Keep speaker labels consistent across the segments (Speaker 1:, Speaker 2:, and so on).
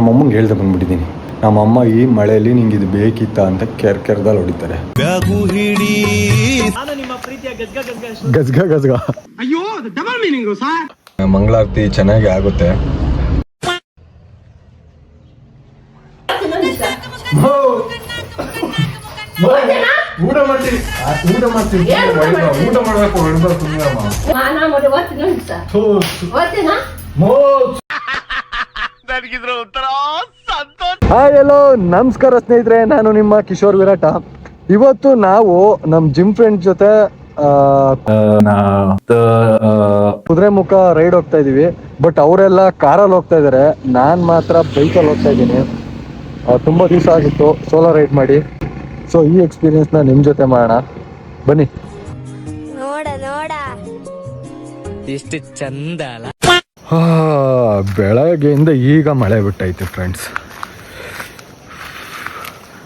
Speaker 1: ನಮ್ಮಮ್ಮಂಗೆ ಹೇಳ್ದೆ ಬಂದ್ಬಿಟ್ಟಿದ್ದೀನಿ. ನಮ್ಮಮ್ಮ ಈ ಮಳೆಯಲ್ಲಿ ನಿಂಗೆ ಇದು ಬೇಕಿತ್ತ ಅಂತ ಕೆರ್ದಲ್ಲಿ ಹೊಡಿತಾರೆ. ಗಜ್ಗ ಗಜ್ಗ.
Speaker 2: ಅಯ್ಯೋ ಡಬಲ್ ಮೀನಿಂಗ್ ಸರ್.
Speaker 1: ಮಂಗಳಾರತಿ ಚೆನ್ನಾಗಿ ಆಗುತ್ತೆ. ಊಟ ಮಾಡ್ತೀವಿ ಊಟ ಮಾಡ್ಬೇಕು. ಹಾಯ್ ಹಲೋ ನಮಸ್ಕಾರ ಸ್ನೇಹಿತರೆ, ನಾನು ನಿಮ್ಮ ಕಿಶೋರ್ ವಿರಾಟ. ಇವತ್ತು ನಾವು ನಮ್ ಜಿಮ್ ಫ್ರೆಂಡ್ ಜೊತೆ ಕುದುರೆಮುಖ ರೈಡ್ ಹೋಗ್ತಾ ಇದೀವಿ. ಬಟ್ ಅವರೆಲ್ಲ ಕಾರಲ್ಲಿ ಹೋಗ್ತಾ ಇದಾರೆ, ನಾನ್ ಮಾತ್ರ ಬೈಕಲ್ಲಿ ಹೋಗ್ತಾ ಇದ್ದೀನಿ. ತುಂಬಾ ದಿವಸ ಆಗಿತ್ತು ಸೋಲೋ ರೈಡ್ ಮಾಡಿ. ಸೊ ಈ ಎಕ್ಸ್ಪೀರಿಯನ್ಸ್ ನ ನಿಮ್ ಜೊತೆ ಮಾಡೋಣ ಬನ್ನಿ.
Speaker 3: ನೋಡ ಎಷ್ಟು ಚಂದ ಅಲ್ಲ.
Speaker 1: ಬೆಳಗ್ಗೆಯಿಂದ ಈಗ ಮಳೆ ಬಿಟ್ಟೈತೆ ಫ್ರೆಂಡ್ಸ್.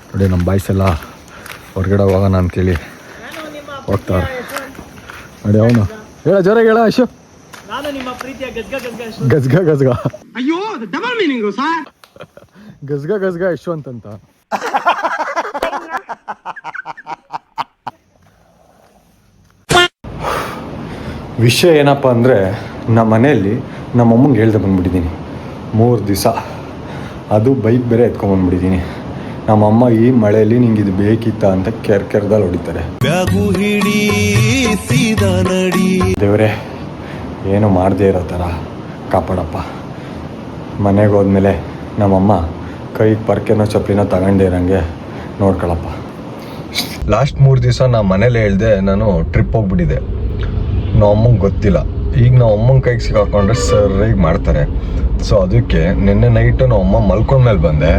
Speaker 1: ನೋಡಿ ನಮ್ಮ ಬಾಯ್ಸ್ ಎಲ್ಲ ಹೊರಗಡೆ ಹೋಗೋಣ ಅಂತೇಳಿ ಹೋಗ್ತಾರೆ. ನೋಡಿ ಅವನು ಹೇಳ ಜೋರಾಗಿ ಹೇಳ ಅಶು. ಗಜ್ಗ ಗಜ್ಗ.
Speaker 2: ಅಯ್ಯೋ ಡಬಲ್ ಮೀನಿಂಗ್ ಸರ್.
Speaker 1: ಗಜ್ಗ ಗಜ್ಗ ಯಶವಂತ್ ಅಂತ. ವಿಷಯ ಏನಪ್ಪ ಅಂದರೆ, ನಮ್ಮ ಮನೆಯಲ್ಲಿ ನಮ್ಮಮ್ಮಂಗೆ ಹೇಳ್ದೆ ಬಂದ್ಬಿಟ್ಟಿದ್ದೀನಿ 3 ದಿವಸ. ಅದು ಬೈಕ್ ಬೇರೆ ಎತ್ಕೊಂಡ್ಬಂದ್ಬಿಟ್ಟಿದ್ದೀನಿ. ನಮ್ಮಮ್ಮ ಈ ಮಳೆಯಲ್ಲಿ ನಿಂಗೆ ಇದು ಬೇಕಿತ್ತ ಅಂತ ಕೆರ್ದಲ್ಲಿ ಹೊಡಿತಾರೆ. ದೇವರೇ, ಏನು ಮಾಡದೇ ಇರೋ ಥರ ಕಾಪಾಡಪ್ಪ. ಮನೆಗೆ ಹೋದ್ಮೇಲೆ ನಮ್ಮಮ್ಮ ಕೈಗೆ ಪರ್ಕೆನೋ ಚಪ್ಪಲಿನೋ ತಗೊಂಡೇ ಇರೋಂಗೆ ನೋಡ್ಕೊಳಪ್ಪ. ಲಾಸ್ಟ್ 3 ದಿವಸ ನಮ್ಮ ಮನೇಲಿ ಹೇಳ್ದೆ ನಾನು ಟ್ರಿಪ್ ಹೋಗ್ಬಿಟ್ಟಿದ್ದೆ. ನಾವು ಅಮ್ಮಂಗೆ ಗೊತ್ತಿಲ್ಲ. ಈಗ ನಾವು ಅಮ್ಮನ ಕೈಗೆ ಸಿಕ್ಕಾಕೊಂಡ್ರೆ ಸರಿಯಾಗಿ ಮಾಡ್ತಾರೆ. ಸೊ ಅದಕ್ಕೆ ನಿನ್ನೆ ನೈಟು ನಾವು ಅಮ್ಮ ಮಲ್ಕೊಂಡ್ಮೇಲೆ ಬಂದೆ.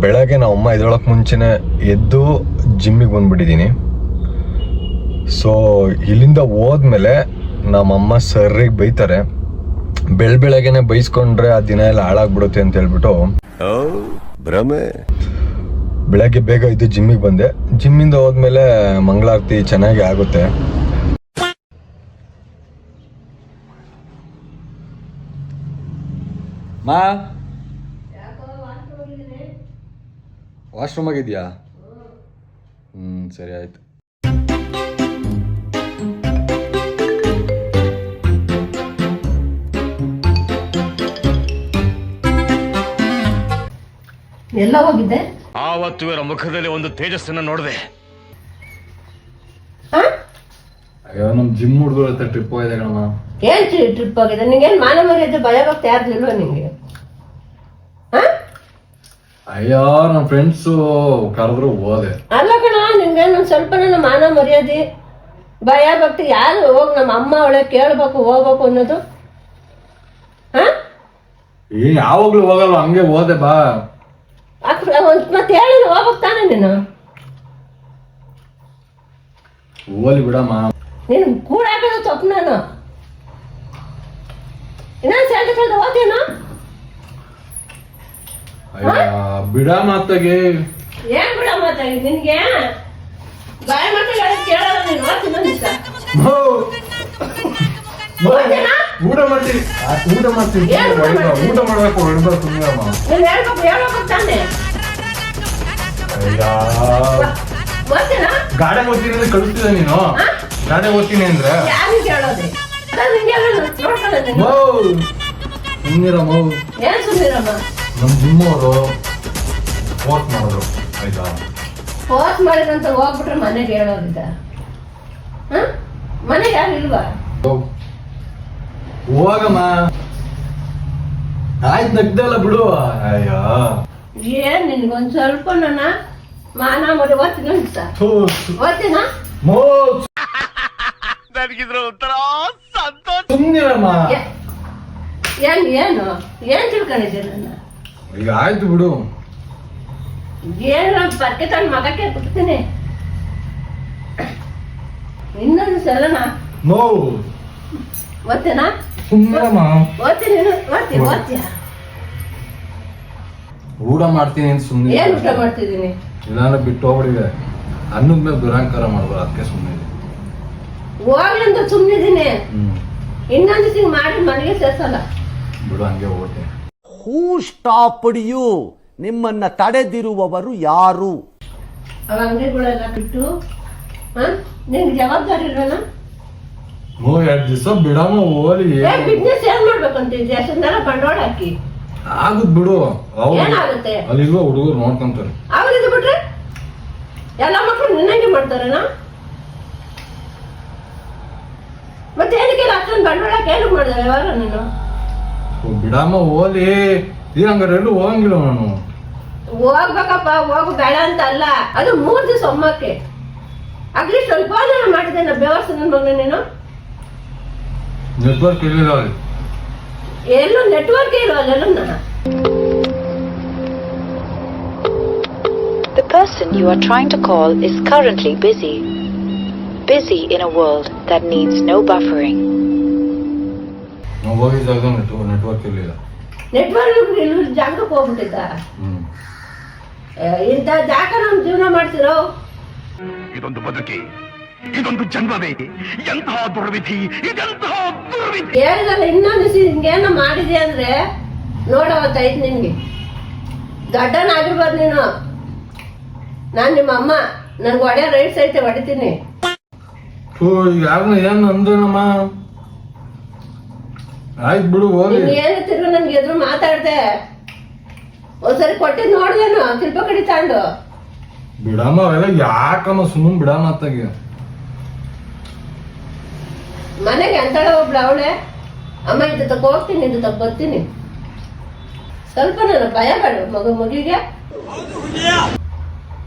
Speaker 1: ಬೆಳಗ್ಗೆ ನಾವು ಅಮ್ಮ ಎದ್ದೇಳೋಕೆ ಮುಂಚೆನೇ ಎದ್ದು ಜಿಮ್ಮಿಗೆ ಬಂದ್ಬಿಟ್ಟಿದ್ದೀನಿ. ಸೊ ಇಲ್ಲಿಂದ ಹೋದ್ಮೇಲೆ ನಮ್ಮಮ್ಮ ಸರಿಯಾಗಿ ಬೈತಾರೆ. ಬೆಳಗ್ಗೆನೆ ಬೈಸ್ಕೊಂಡ್ರೆ ಆ ದಿನ ಎಲ್ಲ ಹಾಳಾಗ್ಬಿಡುತ್ತೆ ಅಂತ ಹೇಳ್ಬಿಟ್ಟು ಭ್ರಮೆ. ಬೆಳಗ್ಗೆ ಬೇಗ ಇದ್ದು ಜಿಮ್ಮಿಗೆ ಬಂದೆ. ಜಿಮ್ಮಿಂದ ಹೋದ್ಮೇಲೆ ಮಂಗಳಾರತಿ ಚೆನ್ನಾಗಿ ಆಗುತ್ತೆ. ಮಾ ವಾಶ್ರೂಮ್ ಆಗಿದ್ಯಾ? ಸರಿ ಆಯ್ತು.
Speaker 4: ಎಲ್ಲ ಹೋಗಿದ್ದೆ.
Speaker 5: ಆವತ್ತು ಇವರ ಮುಖದಲ್ಲಿ ಒಂದು ತೇಜಸ್ಸನ್ನ ನೋಡಿದೆ.
Speaker 1: ಅಯ್ಯೋ ನಮ್ ಜಿಮ್ ಹುಡುಗರ ಹತ್ರ ಟ್ರಿಪ್ ಹೋಗಿದೆ ಕಣಮ್ಮ.
Speaker 4: ಏನ್ ಟ್ರಿಪ್ ಹೋಗಿದೆ? ನಿಂಗೇನ್ ಮಾನ ಮರ್ಯಾದೆ ಭಯ ಭಕ್ತಿ ಯಾರ್ದಿಲ್ವ ನಿಂಗೆ?
Speaker 1: ಅಯ್ಯೋ ನಮ್ ಫ್ರೆಂಡ್ಸ್ ಕರೆದ್ರು ಹೋದೆ.
Speaker 4: ಅಲ್ಲ ಕಣ, ನಿಂಗೇನು ಸ್ವಲ್ಪ ಮಾನ ಮರ್ಯಾದೆ ಭಯ ಭಕ್ತಿ ಯಾರು ಹೋಗ್ ನಮ್ಮ ಅಮ್ಮ ಅವಳೆ ಕೇಳ್ಬೇಕು ಹೋಗ್ಬೇಕು ಅನ್ನೋದು?
Speaker 1: ಯಾವಾಗ್ಲೂ ಹೋಗಲ್ವ, ಹಂಗೆ ಹೋದೆ ಬಾ.
Speaker 4: ಮತ್ತೆ ಹೇಳಿದ್ರು ಹೋಗ್ಬೇಕು ತಾನೆ ನೀನು.
Speaker 1: ಹೋಲಿ ಬಿಡಮ್ಮ.
Speaker 4: ನೀನು ಕೂಡ ಹಾಕೋದು ತಪ್ಪು. ನಾನು ಇನ್ನೊಂದು ಸಲ ಓದೇನು?
Speaker 1: ಬಿಡ ಮಾತಾಗೆ.
Speaker 4: ಏನ್ ಬಿಡ ಮಾತಾಗಿ ನಿನ್ಗೆ ಬಾಯ ಮಾತಾಗ ಕೇಳಲ್ಲ ನೀನು.
Speaker 1: ಊಟ ಮಾಡ್ತೀವಿ ಊಟ ಮಾಡ್ಬೇಕು.
Speaker 4: ನೀನ್ ಹೇಳ್ಬೇಕು ತಾನೆ.
Speaker 1: ಗಾಡಿ ಓದ್ತೀನಿ ಅಂದ್ರೆ ಕಳಿಸ್ತಿದ್ದೆ ನೀನು. ಗಾಡಿ ಓದ್ತೀನಿ ಅಂದ್ರೆ
Speaker 4: ಯಾರಿಗೆ ಹೇಳೋದೆ?
Speaker 1: ಸುಮ್ನಿರಮ್ಮ.
Speaker 4: ಏನ್ ಸುಮ್ನಿರಮ್ಮ?
Speaker 1: ನಮ್ ಜಿಮ್ ಅವರು ಫೋರ್ಸ್ ಮಾಡಿದ್ರು. ಆಯ್ತಾ?
Speaker 4: ಫೋರ್ಸ್ ಮಾಡಿದಂತ ಹೋಗ್ಬಿಟ್ರೆ ಮನೆಗೆ ಹೇಳೋದಿದ್ದ? ಮನೆಗೆ ಯಾರು ಇಲ್ವಾ?
Speaker 1: ಹೋಗಮ್ಮ. ಆಯ್ತು ನಗ್ದಲ್ಲ ಬಿಡು. ಅಯ್ಯೋ
Speaker 4: ಏನ್ ನಿನ್ಗೊಂದ್ ಸ್ವಲ್ಪ ನನ್ನ ಮಾನ ಮಾಡಿ ಓದ್ತೀನಿ ಓದ್ತೀನ?
Speaker 5: ನನಗಿದ್ರ ಒಂಥರ ಸಂತೋಷ.
Speaker 1: ಸುಮ್ನಿರಮ್ಮ.
Speaker 4: ಏನು ಏನ್ ತಿಳ್ಕೊಂಡಿದ್ದೆ ನನ್ನ?
Speaker 1: ಈಗ ಆಯ್ತು ಬಿಡು.
Speaker 4: ಏನು ಪರ್ಕೆ ತನ್ನ ಮಗಕ್ಕೆ ಬಿಡ್ತೀನಿ. ಇನ್ನೊಂದು ಸಲನಾ ಓದ್ತೇನಾ?
Speaker 1: ಸುಮ್ನಿರಮ್ಮ.
Speaker 4: ಓದ್ತೀನಿ. ಓದ್ತೀಯ?
Speaker 1: ಊಟ ಮಾಡ್ತೀನಿ ಅಂತ ಸುಮ್ಮನೆ.
Speaker 4: ಏನ್ ಊಟ ಮಾಡ್ತಿದ್ದೀನಿ?
Speaker 1: ಇಲ್ಲಾಂದ್ರೆ ಬಿಟ್ಟು ಹೋಗ್ಬಿಡಿದೆ. ಅನ್ನದ ಮೇಲೆ ದುರಂಕಾರ ಮಾಡ್ಬೋದು, ಅದಕ್ಕೆ ಸುಮ್ಮನೆ
Speaker 4: ಹೋಗ್ಲಂತ ಸುಮ್ಮನಿದ್ದೀನಿ. ಇನ್ನೊಂದು ತಿಂಗ್ ಮಾಡಿ ಮನೆಗೆ ಸೇರ್ಸಲ್ಲ
Speaker 1: ಬಿಡು, ಹಂಗೆ ಹೋಗ್ತೀನಿ.
Speaker 6: ಹೂ ಸ್ಟಾಪ್ಡ್ ಯು? ನಿಮ್ಮನ್ನ ತಡೆದಿರುವವರು ಯಾರು?
Speaker 4: ಅವ ಅಂಗಡಿಗಳೆಲ್ಲ ಬಿಟ್ಟು ನಿನ್ಗೆ ಜವಾಬ್ದಾರಿ ಇರೋಣ.
Speaker 1: 2 ದಿವಸ ಬಿಡಮ್ಮ ಹೋಲಿ.
Speaker 4: ಬಿಸ್ನೆಸ್ ಏನ್ ಮಾಡ್ಬೇಕಂತಿದ್ದೆ? ಅಷ್ಟನ್ನೆಲ್ಲ ಬಂಡವಾಳ ಹಾಕಿ
Speaker 1: ಆಗದ್ ಬಿಡು.
Speaker 4: ಏನಾಗುತ್ತೆ?
Speaker 1: ಅಲ್ಲಿರುವ ಹುಡುಗರು ನೋಡ್ಕೊಂತಾರೆ.
Speaker 4: ಅವ್ರಿದ್ದು ಬಿಟ್ರೆ ಎಲ್ಲ ಮಕ್ಕಳು ನಿನ್ನಂಗೆ ಮಾಡ್ತಾರೇನ? ಮತ್ತೆ ಏನಕ್ಕೆಲ್ಲ ಅಷ್ಟೊಂದು ಬಂಡವಾಳ ಹಾಕಿ ಏನಕ್ಕೆ ಮಾಡಿದಾರೆ ಯಾವಾಗ ನೀನು?
Speaker 1: ಬಿಡಮ್ಮ ಹೋಲಿ. ಈ ಹಂಗಾರೆ ಎಲ್ಲೂ ಹೋಗಂಗಿಲ್ಲ ನಾನು.
Speaker 4: ಹೋಗ್ಬೇಕಪ್ಪ, ಹೋಗು ಬೇಡ ಅಂತ ಅಲ್ಲ. ಅದು 3 ದಿವಸ ಒಮ್ಮಕ್ಕೆ ಅಗ್ಲಿ ಸ್ವಲ್ಪ ಮಾಡಿದೆ ನಾ ಬೇವರ್ಸ ನನ್ ಮಗನ. ನೀನು
Speaker 1: ನೆಟ್ವರ್ಕ್ ಇರಲಿಲ್ಲ ಅಲ್ಲಿ.
Speaker 4: ಎಲ್ಲೂ ನೆಟ್ವರ್ಕ್ ಇಲ್ವಲ್ಲ.
Speaker 7: The person you are trying to call is currently busy. Busy in a world that needs no buffering.
Speaker 1: ನಾವು ಹೋಗಿದ್ದಾಗ ನೆಟ್ವರ್ಕ್ ಇರಲಿಲ್ಲ.
Speaker 4: ನೆಟ್ವರ್ಕ್ ಇಲ್ಲ ಜಾಗಕ್ಕೆ ಹೋಗ್ಬಿಟ್ಟಿದ್ದ. ಇಂಥ ಜಾಗ ನಮ್ ಜೀವನ ಮಾಡ್ತಿರೋ.
Speaker 5: ಇದೊಂದು ಬದುಕಿ, ಇದೊಂದು ಜನ್ಮವೇ, ಎಂತಹ ದುರ್ವಿಧಿ, ಇದೆಂತಹ ದುರ್ವಿಧಿ.
Speaker 4: ಹೇಳಿದಲ್ಲ ಇನ್ನೊಂದು ಹಿಂಗೇನ ಮಾಡಿದೆ ಅಂದ್ರೆ ನೋಡವತ್ತೈತ್ ನಿನ್ಗೆ. ದೊಡ್ಡನಾಗಿರ್ಬೋದು ನೀನು. ನಾನ್ ನಿಮ್ಮ ಅಮ್ಮ, ನನ್ಗೆ ಹೊಡೆ ರೈಟ್ಸ್ ಐತೆ, ಹೊಡಿತೀನಿ.
Speaker 1: ಯಾರನ್ನ ಏನ್ ಅಂದ್ರಮ್ಮ? ಆಯ್ತು ಬಿಡು ಹೋಗಿ.
Speaker 4: ಏನು ತಿರ್ಗ ನನ್ಗೆ ಎದುರು ಮಾತಾಡ್ದೆ. ಒಂದ್ಸರಿ ಕೊಟ್ಟಿದ್ ನೋಡ್ದೇನು ಶಿಲ್ಪ ಕಡಿ ತಾಂಡು.
Speaker 1: ಬಿಡಮ್ಮ ಅವೆಲ್ಲ ಯಾಕಮ್ಮ, ಸುಮ್ಮನೆ ಬಿಡಮ್ಮ ಅತ್ತಾಗ.
Speaker 4: ಮನೆಗೆ ಅಂತಾಳ ಒಬ್ಳು ಅವಳೆ, ಅಮ್ಮ ಇದು ತಕ್ಕ ಹೋಗ್ತೀನಿ, ಇದು ತಕ್ಕ ಬರ್ತೀನಿ. ಸ್ವಲ್ಪ ನನ್ನ ಭಯ ಬೇಡ ಮಗಿಗೆ.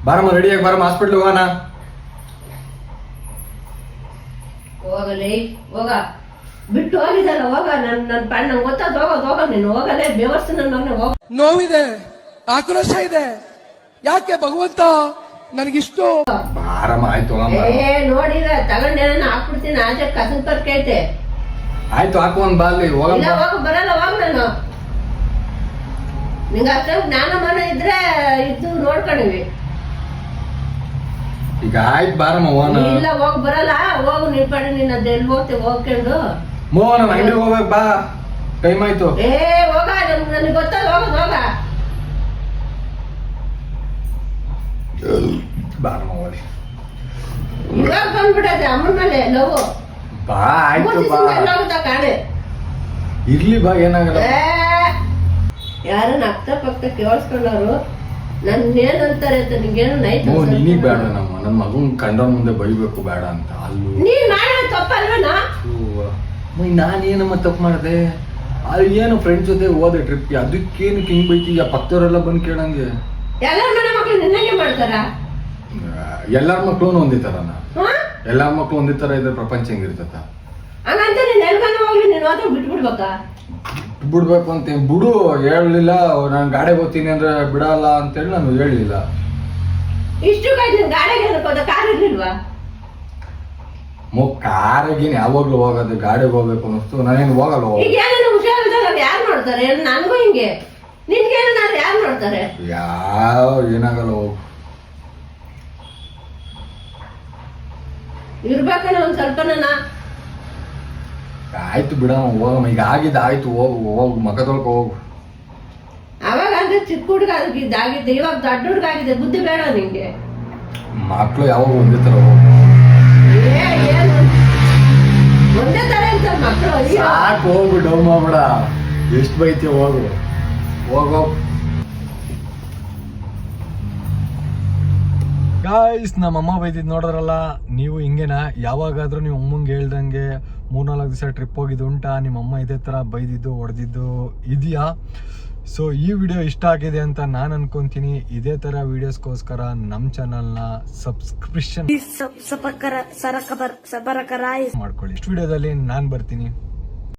Speaker 1: ಬಾರಮ್ಮ ರೆಡಿಯಾಗಿ ಬಾರಮ್ಮ, ಹಾಸ್ಪಿಟ್ಲ್ ಹೋಗೋಣ.
Speaker 4: ಹೋಗಲಿ ಹೋಗ, ಬಿಟ್ಟು ಹೋಗಿದ್ದಲ್ಲ ಹೋಗ. ನನ್ನ ಪಣ್ಣ ನಂಗೆ ಗೊತ್ತಾದ, ಹೋಗ ನೀನು ಹೋಗಲೇ ಬೇವರ್ಸ ನನ್ನ ಮಗನ ಹೋಗ.
Speaker 8: ನೋವಿದೆ, ಆಕ್ರೋಶ ಇದೆ. ಯಾಕೆ ಭಗವಂತ ನನಗಿಷ್ಟು?
Speaker 1: ಬಾರಮ್ಮ ಆಯ್ತು.
Speaker 4: ನೋಡಿರ ತಗೊಂಡೇನ ಹಾಕ್ಬಿಡ್ತೀನಿ. ಆಚೆ ಕಸನ್ ಪರ್ಕೆ ಐತೆ.
Speaker 1: ಆಯ್ತು ಹಾಕು ಒಂದ್ ಬಾಲಿ ಹೋಗಮ್ಮ.
Speaker 4: ಇಲ್ಲ ಹೋಗ, ಬರಲ್ಲ ಹೋಗ. ನಾನು ನಿಂಗ ಅಷ್ಟ ಜ್ಞಾನ ಮನ ಇದ್ರೆ ಇದ್ದು ನೋಡ್ಕೊಂಡಿವಿ.
Speaker 1: ಈಗ ಆಯ್ತು ಬಾರಮ್ಮ ಹೋಗೋಣ.
Speaker 4: ಇಲ್ಲ ಹೋಗ್ ಬರಲ್ಲ, ಹೋಗು ನಿನ್ ಪಡೆ. ನಿನ್ನ ಎಲ್ಲಿ ಹೋಗ್ತೇವೆ ಹೋಗ್ಕೊಂಡು
Speaker 1: ಮೋಹನ ಅಂಗಡಿಗೆ ಹೋಗ್ಬೇಕು ಬಾ, ಟೈಮ್ ಆಯ್ತು.
Speaker 4: ಹೋಗ, ನನಗೆ ಗೊತ್ತಾಗ ಹೋಗ.
Speaker 1: ಬಾರಮ್ಮ ಹೋಗಿ.
Speaker 4: ಇವಾಗ ಬಂದ್ಬಿಟ್ಟದೆ ಅಮ್ಮನ ಮೇಲೆ ಲವ್.
Speaker 1: ಬಾ ಆಯ್ತು ಬಾ.
Speaker 4: ಕಾಣೆ
Speaker 1: ಇರ್ಲಿ ಬಾ, ಏನಾಗಲ್ಲ.
Speaker 4: ಯಾರನ್ನ ಅಕ್ಕ ಪಕ್ಕ ಕೇಳಿಸ್ಕೊಂಡವ್ರು ನನ್ನೇನಂತಾರೆ ಅಂತ ನಿಂಗೇನು ನೈಟ್.
Speaker 1: ನಿನಗ್ ಬೇಡ, ನನ್ನ ಮಗನ್ ಕಂಡವ್ರ ಮುಂದೆ ಬೈಬೇಕು ಬೇಡ ಅಂತ. ಅಲ್ಲೂ
Speaker 4: ನೀನ್ ಮಾಡೋ ತಪ್ಪಲ್ವೇನಾ?
Speaker 1: ನಾನೇನಮ್ಮ ತಪ್ಪು ಮಾಡಿದೆ? ಅಲ್ಲಿ ಏನು ಫ್ರೆಂಡ್ಸ್ ಜೊತೆ ಹೋದೆ ಟ್ರಿಪ್ಗೆ, ಅದಕ್ಕೇನಕ್ಕೆ ಹಿಂಗ್ ಬೈತೀಯ? ಪಕ್ಕದವರೆಲ್ಲ ಬಂದು ಕೇಳಂಗೆ.
Speaker 4: ಎಲ್ಲರ ಮನೆ ಮಕ್ಳು ನಿನ್ನಂಗೆ ಮಾಡ್ತಾರ?
Speaker 1: ಎಲ್ಲಾರ ಮಕ್ಳು ಒಂದೇ ತರನ? ಎಲ್ಲಾರ ಮಕ್ಳು ಒಂದೇ ತರ ಇದ್ರೆ ಪ್ರಪಂಚ ಹೆಂಗಿರ್ತತ?
Speaker 4: ಹಂಗಂತ ನೀನ್ ಎಲ್ಗನ ಹೋಗ್ಲಿ, ನೀನ್ ಹೋದ್ರೆ ಬಿಟ್ಬಿಡ್ಬೇಕಾ?
Speaker 1: ಬಿಡ್ಬೇಕು ಅಂತ ಬಿಡು. ಹೇಳಲಿಲ್ಲ ನಾನು ಗಾಡಿ ಹೋಗ್ತೀನಿ ಅಂದ್ರೆ ಬಿಡಲ್ಲ ಅಂತೇಳಿ ನಾನು ಹೇಳಿಲ್ಲ.
Speaker 4: ಇಷ್ಟು ಕಾಯ್ದು ಗಾಡಿಗೆ ಅನ್ಕೋದ, ಕಾರ್ ಇರ್ಲಿಲ್ವಾ?
Speaker 1: ಕಾರಿಗೇನು ಯಾವಾಗ್ಲೂ ಹೋಗೋದು, ಗಾಡಿಗೆ ಹೋಗ್ಬೇಕು ಅನ್ನಿಸ್ತು. ನಾನೇನು ಹೋಗಲ್ಲ.
Speaker 4: ಈಗ ಏನೇನು ಹುಷಾರಿದ್ದಾಗ ಯಾರು ನೋಡ್ತಾರೆ? ನನಗೂ ಹಿಂಗೆ, ನಿನ್ಗೇನು ನಾನು ಯಾರು ನೋಡ್ತಾರೆ?
Speaker 1: ಏನಾಗಲ್ಲ, ಹೋಗು.
Speaker 4: ಇರ್ಬೇಕಣ್ಣ ಒಂದ್ ಸ್ವಲ್ಪ.
Speaker 1: ಆಯ್ತು ಬಿಡಮ್ಮ, ಹೋಗಮ್ಮ. ಈಗ ಆಗಿದ್ದು ಆಯ್ತು, ಹೋಗು ಮಗ ತೊಳ್ಕೊ ಹೋಗು.
Speaker 4: ಅವಾಗ ಅಂದ್ರೆ ಚಿಕ್ಕ ಹುಡುಗ ಆಗಿದ್ದೆ, ಇವಾಗ ದೊಡ್ಡ ಹುಡುಗ ಆಗಿದೆ. ಬುದ್ಧಿ ಬೇಡ ನಿಂಗೆ?
Speaker 1: ಮಕ್ಳು ಯಾವಾಗ ಒಂದೇ ತರ ಹೋಗು.
Speaker 4: ಏನು ಒಂದೇ ತರ ಇರ್ತಾರೆ ಮಕ್ಕಳು.
Speaker 1: ಸಾಕು, ಹೋಗು. ಡೌನ್ ಮಾಡ್ಬೇಡ. ಎಷ್ಟು ಬೈತಿ, ಹೋಗು ಹೋಗೋ. ಗಾಯ್ಸ್, ನಮ್ಮಮ್ಮ ಬೈತಿದ್ದು ನೋಡಿದ್ರಲ್ಲ ನೀವು. ಹಿಂಗೇನಾ? ಯಾವಾಗಾದ್ರೂ ನೀವು ಅಮ್ಮಂಗೆ ಹೇಳ್ದಂಗೆ 3-4 ದಿವಸ ಟ್ರಿಪ್ ಹೋಗಿದ್ದು ಉಂಟಾ? ನಿಮ್ಮಮ್ಮ ಇದೇ ಥರ ಬೈದಿದ್ದು ಹೊಡೆದಿದ್ದು ಇದೆಯಾ? ಸೊ ಈ ವಿಡಿಯೋ ಇಷ್ಟ ಆಗಿದೆ ಅಂತ ನಾನು ಅನ್ಕೊಂತೀನಿ. ಇದೇ ಥರ ವಿಡಿಯೋಸ್ಗೋಸ್ಕರ ನಮ್ಮ ಚಾನಲ್ನ ಸಬ್ಸ್ಕ್ರಿಪ್ಷನ್ ಮಾಡ್ಕೊಳ್ಳಿ. ನೆಕ್ಸ್ಟ್ ವಿಡಿಯೋದಲ್ಲಿ ನಾನು ಬರ್ತೀನಿ.